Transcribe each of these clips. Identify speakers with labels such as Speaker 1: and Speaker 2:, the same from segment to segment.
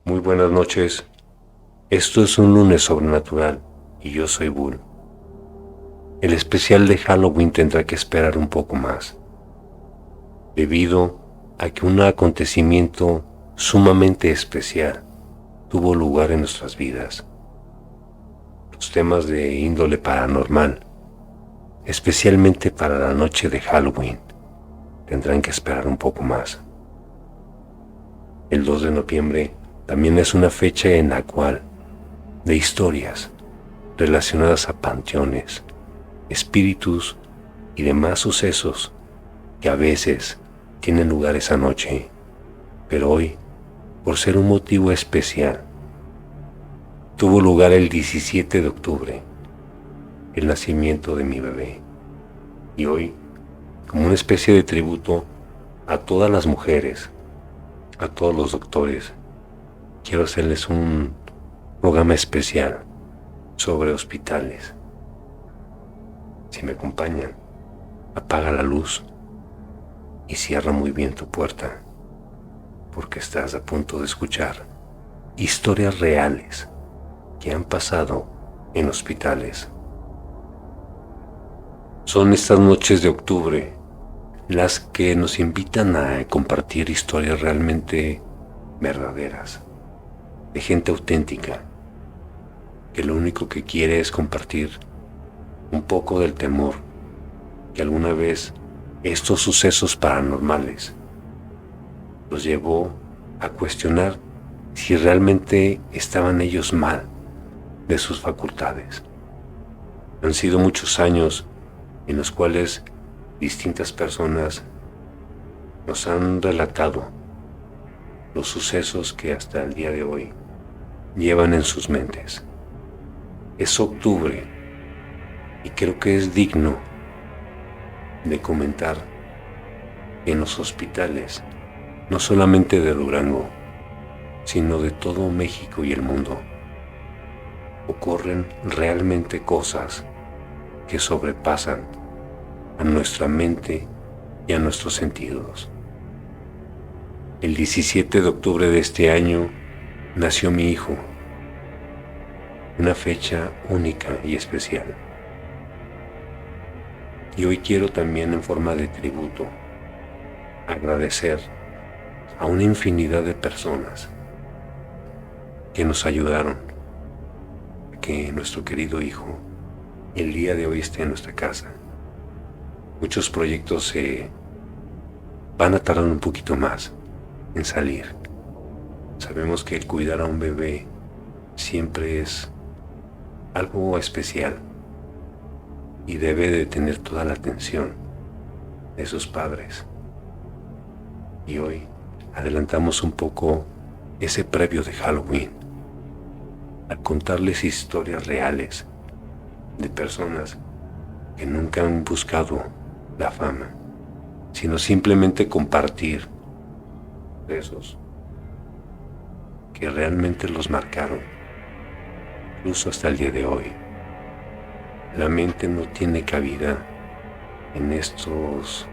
Speaker 1: Muy buenas noches. Esto es un lunes sobrenatural y yo soy Bull. El especial de Halloween tendrá que esperar un poco más, debido a que un acontecimiento sumamente especial tuvo lugar en nuestras vidas. Los temas de índole paranormal, especialmente para la noche de Halloween, tendrán que esperar un poco más. El 2 de noviembre también es una fecha en la cual, de historias relacionadas a panteones, espíritus y demás sucesos que a veces tienen lugar esa noche, pero hoy, por ser un motivo especial, tuvo lugar el 17 de octubre, el nacimiento de mi bebé. Y hoy, como una especie de tributo a todas las mujeres, a todos los doctores, quiero hacerles un programa especial sobre hospitales. Si me acompañan, apaga la luz y cierra muy bien tu puerta, porque estás a punto de escuchar historias reales que han pasado en hospitales. Son estas noches de octubre las que nos invitan a compartir historias realmente verdaderas, de gente auténtica, que lo único que quiere es compartir un poco del temor que alguna vez estos sucesos paranormales los llevó a cuestionar si realmente estaban ellos mal de sus facultades. Han sido muchos años en los cuales distintas personas nos han relatado los sucesos que hasta el día de hoy llevan en sus mentes. Es octubre y creo que es digno de comentar que en los hospitales, no solamente de Durango, sino de todo México y el mundo, ocurren realmente cosas que sobrepasan a nuestra mente y a nuestros sentidos. El 17 de octubre de este año nació mi hijo, una fecha única y especial. Y hoy quiero también, en forma de tributo, agradecer a una infinidad de personas que nos ayudaron a que nuestro querido hijo el día de hoy esté en nuestra casa. Muchos proyectos se van a tardar un poquito más en salir. Sabemos que el cuidar a un bebé siempre es algo especial y debe de tener toda la atención de sus padres. Y hoy adelantamos un poco ese previo de Halloween al contarles historias reales de personas que nunca han buscado la fama, sino simplemente compartir esos que realmente los marcaron, incluso hasta el día de hoy. La mente no tiene cabida en estos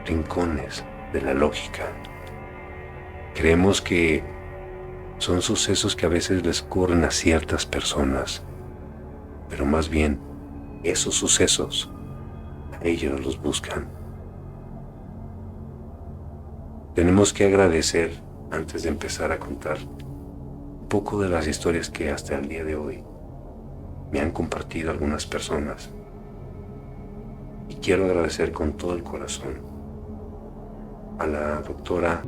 Speaker 1: rincones de la lógica. Creemos que son sucesos que a veces les ocurren a ciertas personas, pero más bien esos sucesos a ellos los buscan. Tenemos que agradecer, antes de empezar a contar un poco de las historias que hasta el día de hoy me han compartido algunas personas, y quiero agradecer con todo el corazón a la doctora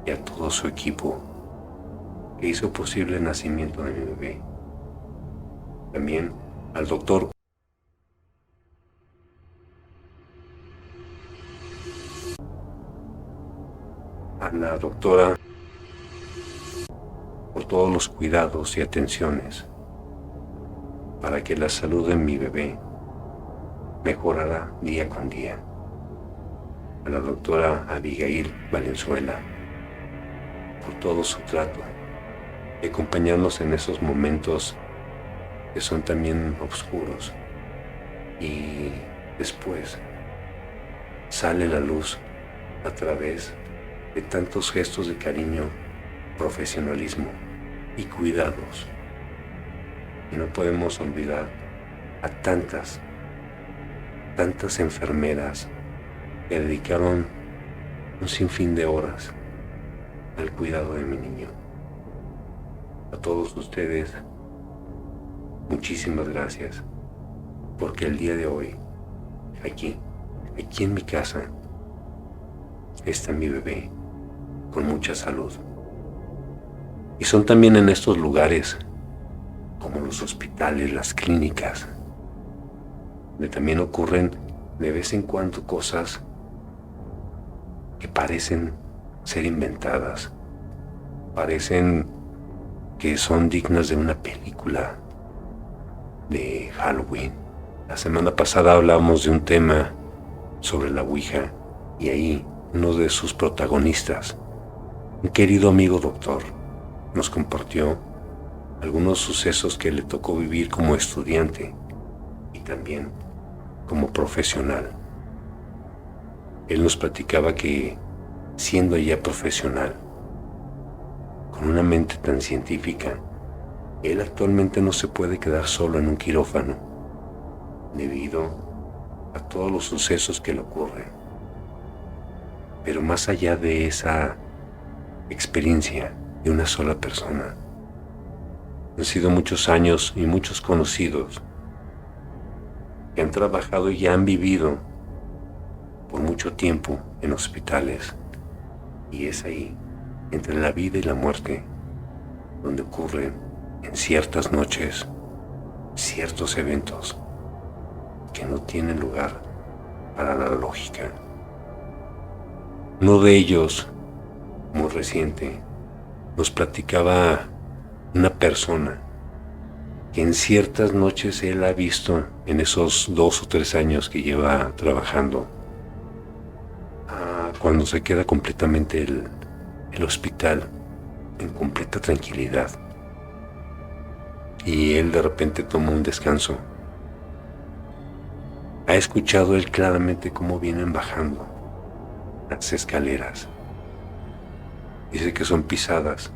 Speaker 1: y a todo su equipo que hizo posible el nacimiento de mi bebé. También al doctor, a la doctora por todos los cuidados y atenciones para que la salud de mi bebé mejorara día con día. A la doctora Abigail Valenzuela por todo su trato y acompañarnos en esos momentos que son también oscuros, y después sale la luz a través de tantos gestos de cariño, profesionalismo y cuidados. Y no podemos olvidar a tantas enfermeras que dedicaron un sinfín de horas al cuidado de mi niño. A todos ustedes, muchísimas gracias, porque el día de hoy, aquí en mi casa, está mi bebé con mucha salud. Y son también en estos lugares, como los hospitales, las clínicas, donde también ocurren de vez en cuando cosas que parecen ser inventadas, parecen que son dignas de una película de Halloween. La semana pasada hablamos de un tema sobre la Ouija y ahí uno de sus protagonistas, un querido amigo doctor, nos compartió algunos sucesos que le tocó vivir como estudiante y también como profesional. Él nos platicaba que, siendo ya profesional, con una mente tan científica, él actualmente no se puede quedar solo en un quirófano debido a todos los sucesos que le ocurren. Pero más allá de esa experiencia de una sola persona, han sido muchos años y muchos conocidos que han trabajado y han vivido por mucho tiempo en hospitales, y es ahí, entre la vida y la muerte, donde ocurren en ciertas noches ciertos eventos que no tienen lugar para la lógica. Uno de ellos, muy reciente, nos platicaba una persona que en ciertas noches él ha visto en esos 2 o 3 años que lleva trabajando, cuando se queda completamente el hospital en completa tranquilidad y él de repente toma un descanso. Ha escuchado él claramente cómo vienen bajando las escaleras. Dice que son pisadas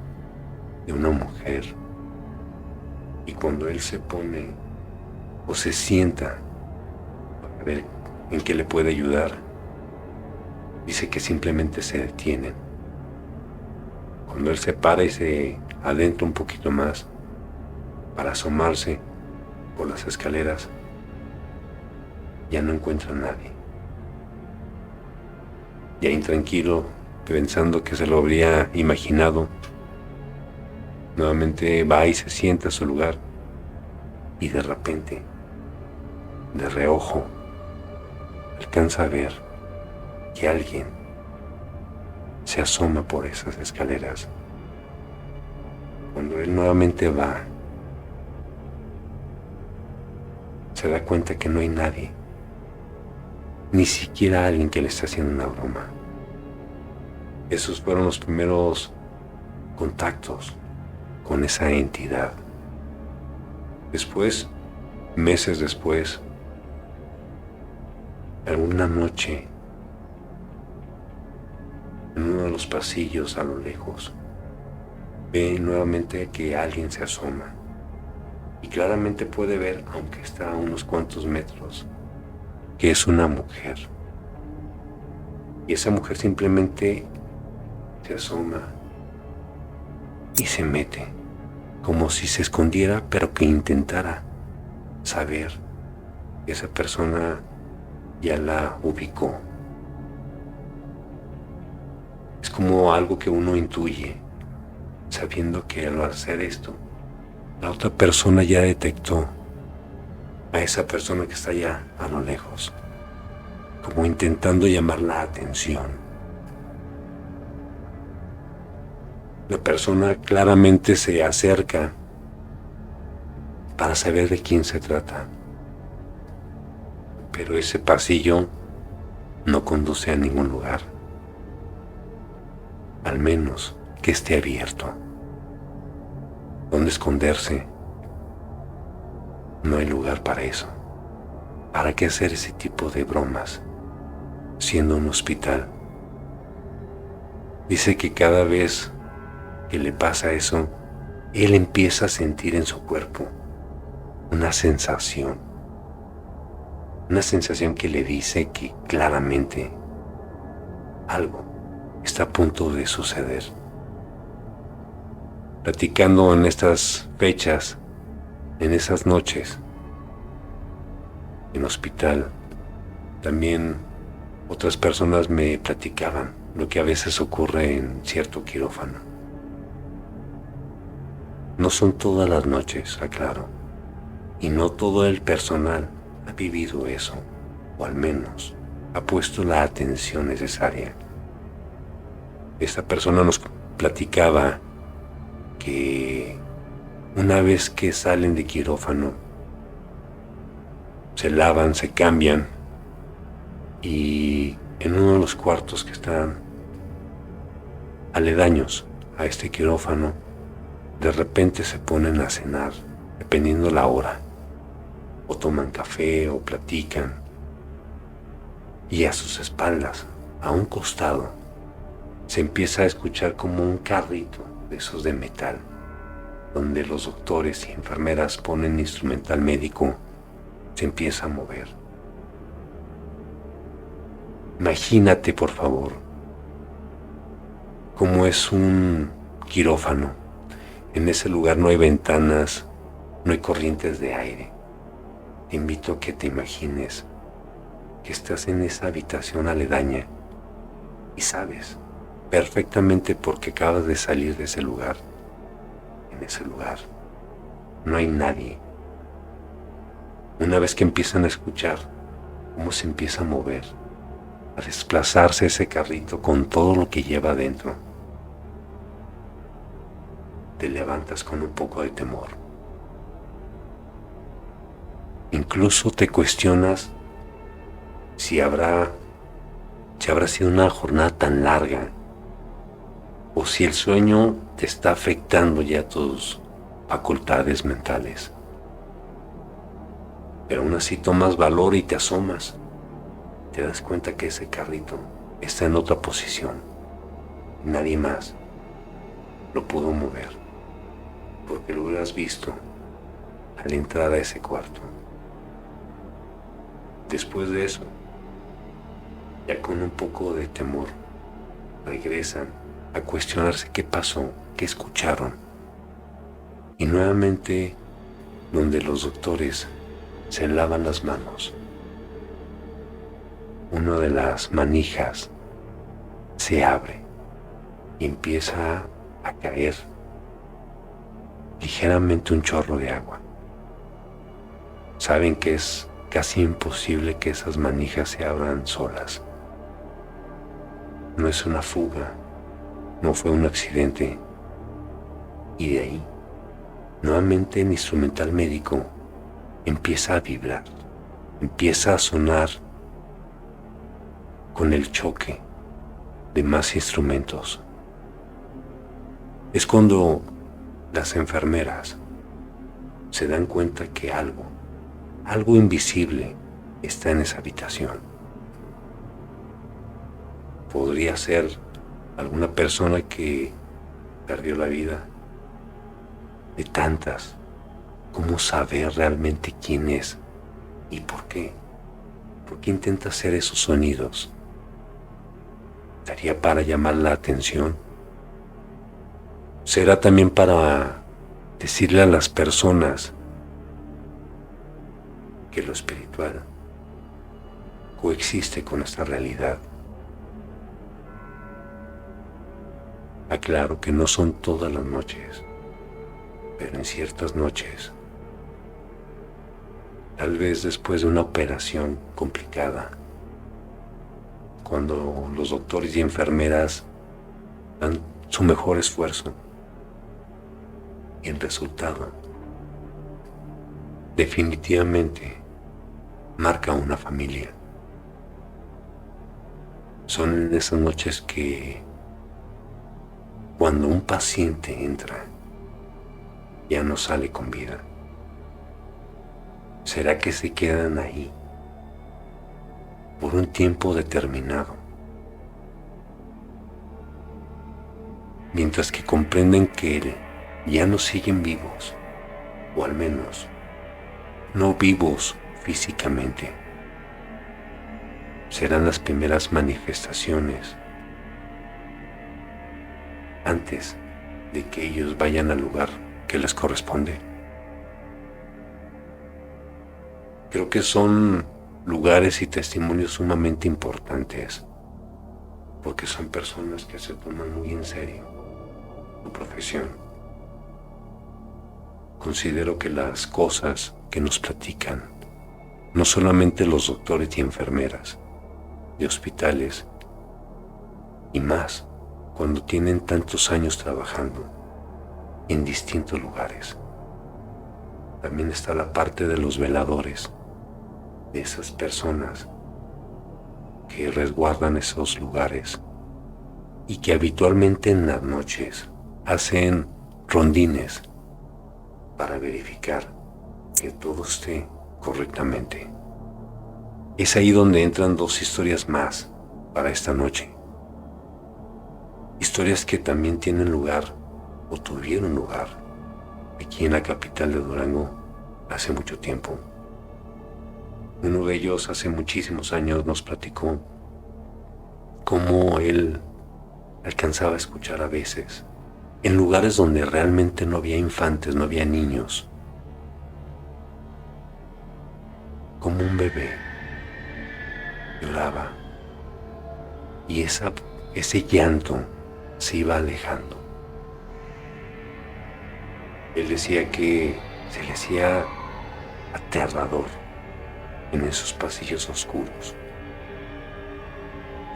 Speaker 1: de una mujer, y cuando él se pone o se sienta para ver en qué le puede ayudar, dice que simplemente se detienen. Cuando él se para y se adentra un poquito más para asomarse por las escaleras, ya no encuentra a nadie. Ya intranquilo, pensando que se lo habría imaginado, nuevamente va y se sienta a su lugar, y de repente, de reojo, alcanza a ver que alguien se asoma por esas escaleras. Cuando él nuevamente va, se da cuenta que no hay nadie, ni siquiera alguien que le está haciendo una broma. Esos fueron los primeros contactos con esa entidad. Después, meses después, alguna noche, en uno de los pasillos a lo lejos, ve nuevamente que alguien se asoma, y claramente puede ver, aunque está a unos cuantos metros, que es una mujer. Y esa mujer simplemente se asoma y se mete, como si se escondiera, pero que intentara saber que esa persona ya la ubicó. Es como algo que uno intuye, sabiendo que al hacer esto, la otra persona ya detectó a esa persona que está allá a lo lejos, como intentando llamar la atención. La persona claramente se acerca para saber de quién se trata, pero ese pasillo no conduce a ningún lugar, al menos que esté abierto. ¿Dónde esconderse? No hay lugar para eso. ¿Para qué hacer ese tipo de bromas siendo un hospital? Dice que cada vez que le pasa eso, él empieza a sentir en su cuerpo una sensación que le dice que claramente algo está a punto de suceder. Platicando en estas fechas, en esas noches, en hospital, también otras personas me platicaban lo que a veces ocurre en cierto quirófano. No son todas las noches, aclaro, y no todo el personal ha vivido eso, o al menos ha puesto la atención necesaria. Esta persona nos platicaba que una vez que salen de quirófano, se lavan, se cambian y en uno de los cuartos que están aledaños a este quirófano, de repente se ponen a cenar, dependiendo la hora, o toman café o platican, y a sus espaldas, a un costado, se empieza a escuchar como un carrito de esos de metal, donde los doctores y enfermeras ponen instrumental médico, se empieza a mover. Imagínate, por favor, cómo es un quirófano. En ese lugar no hay ventanas, no hay corrientes de aire. Te invito a que te imagines que estás en esa habitación aledaña y sabes perfectamente porque acabas de salir de ese lugar. En ese lugar no hay nadie. Una vez que empiezan a escuchar cómo se empieza a mover, a desplazarse ese carrito con todo lo que lleva adentro, te levantas con un poco de temor. Incluso te cuestionas si habrá sido una jornada tan larga o si el sueño te está afectando ya tus facultades mentales. Pero aún así tomas valor y te asomas. Te das cuenta que ese carrito está en otra posición. Nadie más lo pudo mover, porque lo hubieras visto a la entrada de ese cuarto. Después de eso, ya con un poco de temor, regresan a cuestionarse qué pasó, qué escucharon. Y nuevamente, donde los doctores se lavan las manos, una de las manijas se abre y empieza a caer ligeramente un chorro de agua. Saben que es casi imposible que esas manijas se abran solas. No es una fuga, no fue un accidente. Y de ahí, nuevamente el instrumental médico empieza a vibrar, empieza a sonar con el choque de más instrumentos. Es cuando las enfermeras se dan cuenta que algo invisible está en esa habitación. Podría ser alguna persona que perdió la vida. De tantas, ¿cómo saber realmente quién es y por qué? ¿Por qué intenta hacer esos sonidos? ¿Sería para llamar la atención? ¿Será también para decirle a las personas que lo espiritual coexiste con esta realidad? Aclaro que no son todas las noches, pero en ciertas noches, tal vez después de una operación complicada, cuando los doctores y enfermeras dan su mejor esfuerzo y el resultado definitivamente marca una familia. Son en esas noches que cuando un paciente entra ya no sale con vida. ¿Será que se quedan ahí por un tiempo determinado? mientras que comprenden que ya no siguen vivos, o al menos no vivos físicamente. Serán las primeras manifestaciones antes de que ellos vayan al lugar que les corresponde. Creo que son lugares y testimonios sumamente importantes, porque son personas que se toman muy en serio su profesión. Considero que las cosas que nos platican, no solamente los doctores y enfermeras de hospitales y más, cuando tienen tantos años trabajando en distintos lugares. También está la parte de los veladores, de esas personas que resguardan esos lugares y que habitualmente en las noches hacen rondines para verificar que todo esté correctamente. Es ahí donde entran dos historias más para esta noche. Historias que también tienen lugar o tuvieron lugar aquí en la capital de Durango hace mucho tiempo. Uno de ellos hace muchísimos años nos platicó cómo él alcanzaba a escuchar a veces en lugares donde realmente no había infantes, no había niños, como un bebé lloraba y ese llanto se iba alejando. Él decía que se le hacía aterrador en esos pasillos oscuros,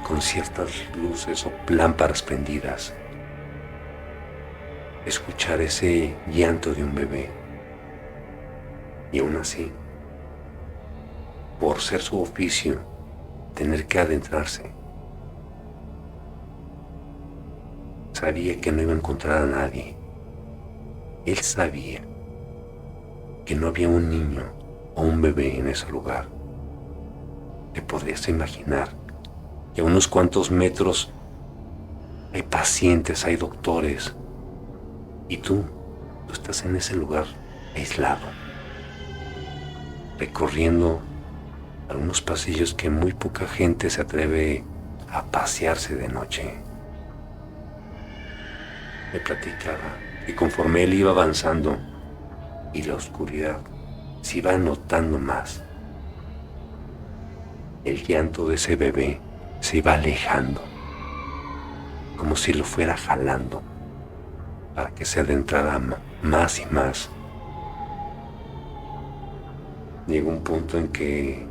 Speaker 1: con ciertas luces o lámparas prendidas, escuchar ese llanto de un bebé. Y aún así, por ser su oficio, tener que adentrarse, sabía que no iba a encontrar a nadie. Él sabía que no había un niño o un bebé en ese lugar. Te podrías imaginar que a unos cuantos metros hay pacientes, hay doctores, y tú estás en ese lugar aislado, recorriendo algunos pasillos que muy poca gente se atreve a pasearse de noche. Me platicaba que conforme él iba avanzando y la oscuridad se iba notando más, el llanto de ese bebé se iba alejando, como si lo fuera jalando para que se adentrara más y más. Llegó un punto en que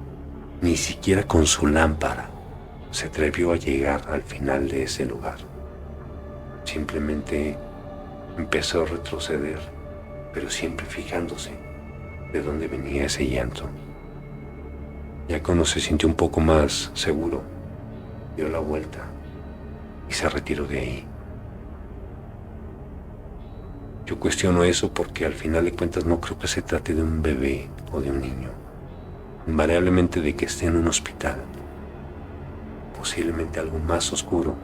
Speaker 1: ni siquiera con su lámpara se atrevió a llegar al final de ese lugar. Simplemente empezó a retroceder, pero siempre fijándose de dónde venía ese llanto. Ya cuando se sintió un poco más seguro, dio la vuelta y se retiró de ahí. Yo cuestiono eso porque al final de cuentas no creo que se trate de un bebé o de un niño. Invariablemente de que esté en un hospital, posiblemente algo más oscuro,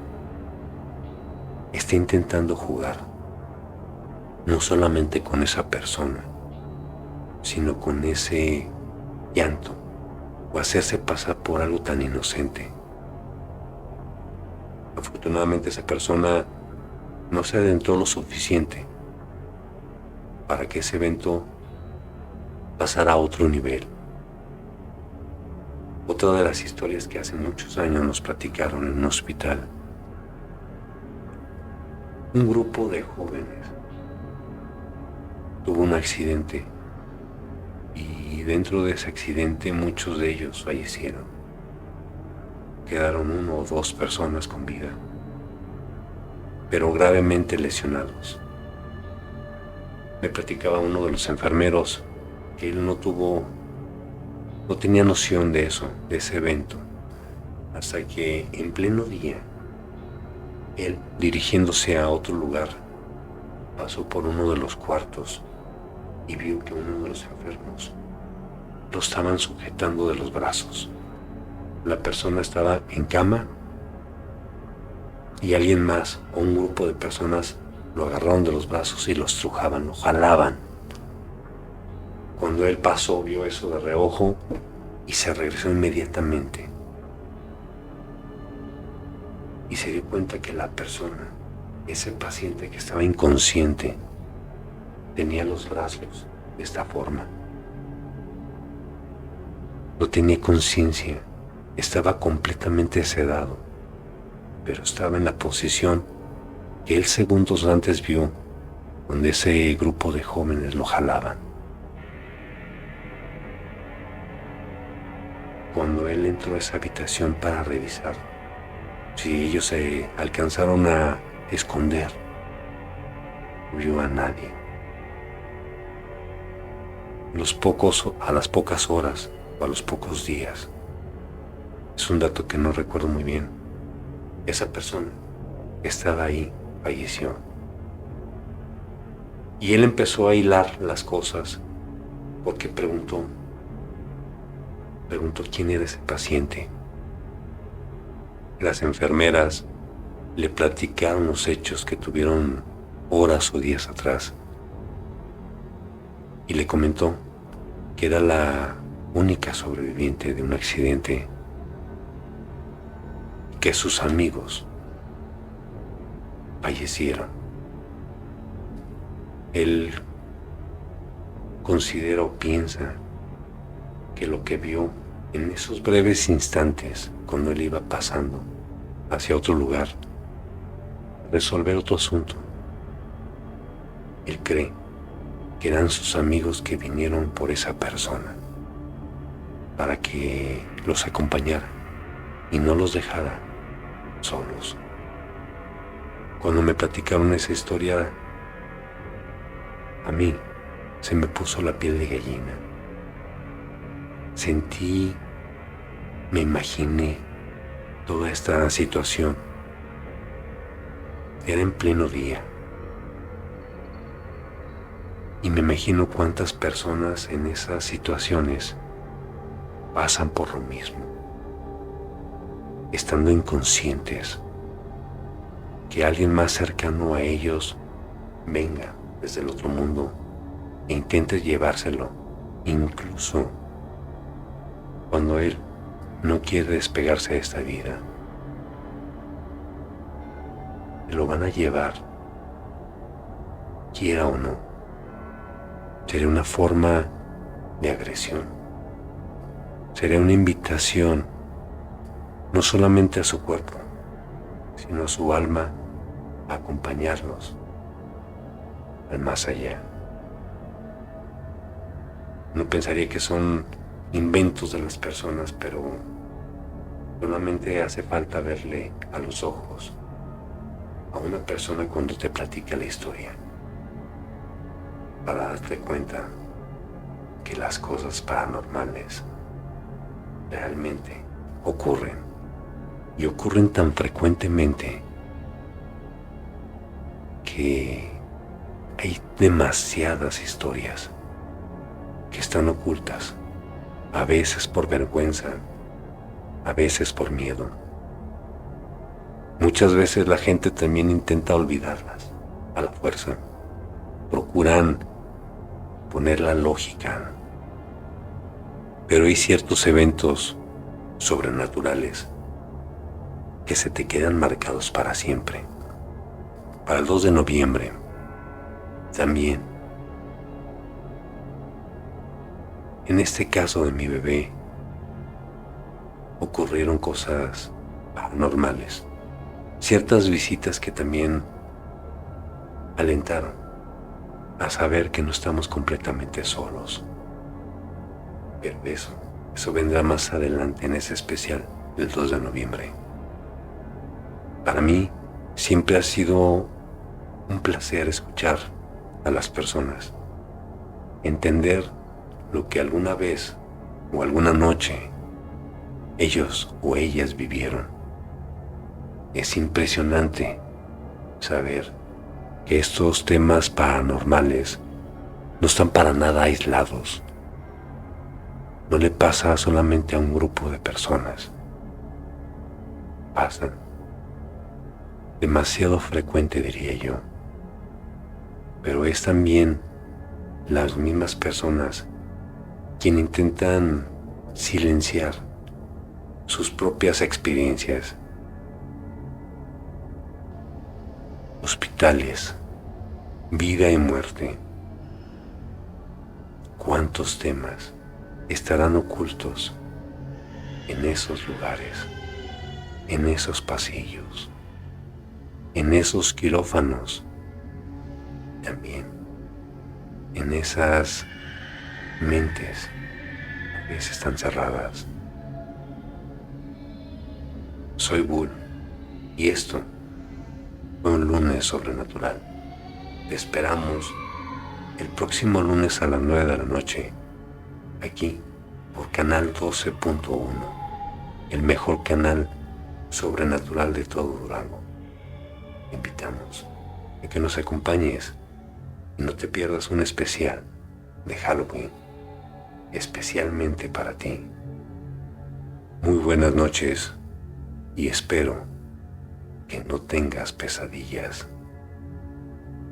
Speaker 1: esté intentando jugar, no solamente con esa persona, sino con ese llanto, o hacerse pasar por algo tan inocente. Afortunadamente esa persona no se adentró lo suficiente para que ese evento pasara a otro nivel. Otra de las historias que hace muchos años nos platicaron en un hospital. Un grupo de jóvenes tuvo un accidente y dentro de ese accidente muchos de ellos fallecieron. Quedaron 1 o 2 personas con vida, pero gravemente lesionados. Me platicaba uno de los enfermeros que él no tenía noción de eso, de ese evento, hasta que en pleno día, él, dirigiéndose a otro lugar, pasó por uno de los cuartos y vio que uno de los enfermos lo estaban sujetando de los brazos. La persona estaba en cama, y alguien más o un grupo de personas lo agarraron de los brazos y lo estrujaban, lo jalaban. Cuando él pasó, vio eso de reojo y se regresó inmediatamente. Y se dio cuenta que la persona, ese paciente que estaba inconsciente, tenía los brazos de esta forma. No tenía conciencia, estaba completamente sedado, pero estaba en la posición que él segundos antes vio, donde ese grupo de jóvenes lo jalaban. Cuando él entró a esa habitación para revisar si ellos se alcanzaron a esconder, no vio a nadie. A las pocas horas o a los pocos días, es un dato que no recuerdo muy bien, esa persona que estaba ahí falleció. Y él empezó a hilar las cosas porque preguntó quién era ese paciente. Las enfermeras le platicaron los hechos que tuvieron horas o días atrás y le comentó que era la única sobreviviente de un accidente, que sus amigos fallecieron. Él considera o piensa que lo que vio en esos breves instantes, cuando él iba pasando hacia otro lugar, resolver otro asunto, él cree que eran sus amigos que vinieron por esa persona para que los acompañara y no los dejara solos. Cuando me platicaron esa historia, a mí se me puso la piel de gallina. Sentí, me imaginé toda esta situación. Era en pleno día. Y me imagino cuántas personas en esas situaciones pasan por lo mismo, estando inconscientes, que alguien más cercano a ellos venga desde el otro mundo e intente llevárselo, incluso cuando él no quiere despegarse de esta vida. Lo van a llevar, quiera o no. Sería una forma de agresión. Sería una invitación no solamente a su cuerpo, sino a su alma a acompañarlos al más allá. No pensaría que son inventos de las personas, pero solamente hace falta verle a los ojos a una persona cuando te platica la historia para darte cuenta que las cosas paranormales realmente ocurren, y ocurren tan frecuentemente que hay demasiadas historias que están ocultas, a veces por vergüenza, a veces por miedo. Muchas veces la gente también intenta olvidarlas a la fuerza. Procuran poner la lógica, pero hay ciertos eventos sobrenaturales que se te quedan marcados para siempre. Para el 2 de noviembre también, en este caso de mi bebé, ocurrieron cosas paranormales, ciertas visitas que también alentaron a saber que no estamos completamente solos. Pero eso vendrá más adelante en ese especial del 2 de noviembre. Para mí siempre ha sido un placer escuchar a las personas, entender lo que alguna vez o alguna noche ellos o ellas vivieron. Es impresionante saber que estos temas paranormales no están para nada aislados. No le pasa solamente a un grupo de personas. Pasan demasiado frecuente, diría yo, pero es también las mismas personas quienes intentan silenciar sus propias experiencias. Hospitales, vida y muerte. ¿Cuántos temas estarán ocultos en esos lugares, en esos pasillos, en esos quirófanos, también en esas mentes a veces tan cerradas? Soy Bull y esto fue un lunes sobrenatural. Te esperamos el próximo lunes a las 9 de la noche, aquí por Canal 12.1, el mejor canal sobrenatural de todo Durango. Te invitamos a que nos acompañes y no te pierdas un especial de Halloween, especialmente para ti. Muy buenas noches y espero que no tengas pesadillas.